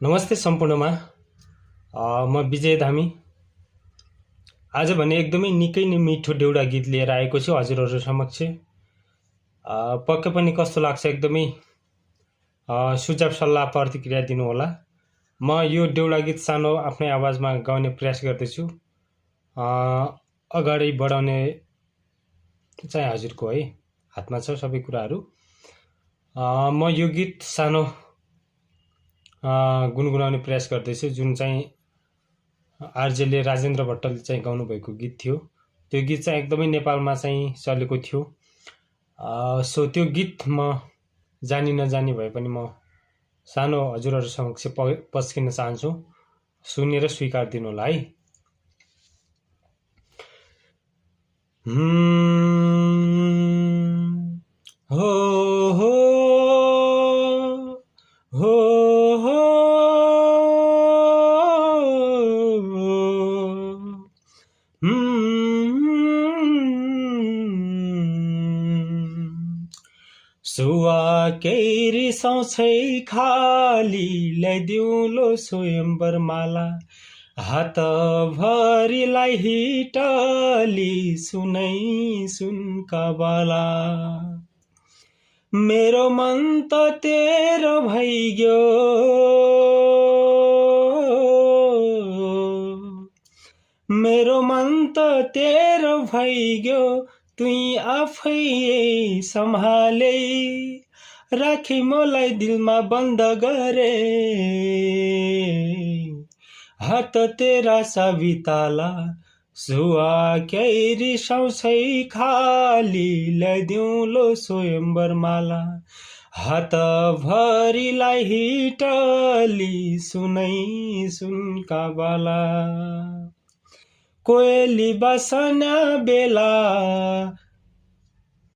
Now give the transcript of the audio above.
नमस्ते सम्पूर्णमा म विजय धामी आज भने एकदमै निकै नै मिठो देउडा गीत लिएर आएको छु हजुरहरू समक्ष। पक्कै पनि कस्तो लाग्छ एकदमै सुझाव सल्लाह प्रतिक्रिया दिनुहोला। म यो देउडा गीत सानो आफ्नै आवाजमा गाउने प्रयास गर्दैछु। अगाडि बढाउने चाहिँ हजुरको है हातमा छ सबै कुराहरू। म यो गीत सानो गुनगुनाउने प्रयास गर्दैछु, जुन चाहिँ आरजेले राजेन्द्र भट्टले चाहिँ गाउनुभएको गीत थियो। त्यो गीत चाहिँ एकदमै नेपालमा चाहिँ चलेको थियो। सो त्यो गीत म जानी नजानी भए पनि म सानो हजुरहरू समक्ष पस्किन चाहन्छु। सुनेर स्वीकार दिनु होला है। हो हो हो हो सुवा केही रिसाउँछै खाली ल्याइदिउलो स्वयम्वर माला, हात भरिलाई हिटली सुनै सुनका बाला। मेरो मन त तेरो भइग्यो, मेरो मन त तेरो भइग्यो, तुई आफै सम्हाले राखी मलाई दिलमा बन्द गरे, हात तेरा साबिताला। सुवा केही रिसाउँछै खाली ल्याइदिउलो स्वयम्वर माला, हात भरिलाई हिटली सुनै सुनका बाला। कोयली बसना बेला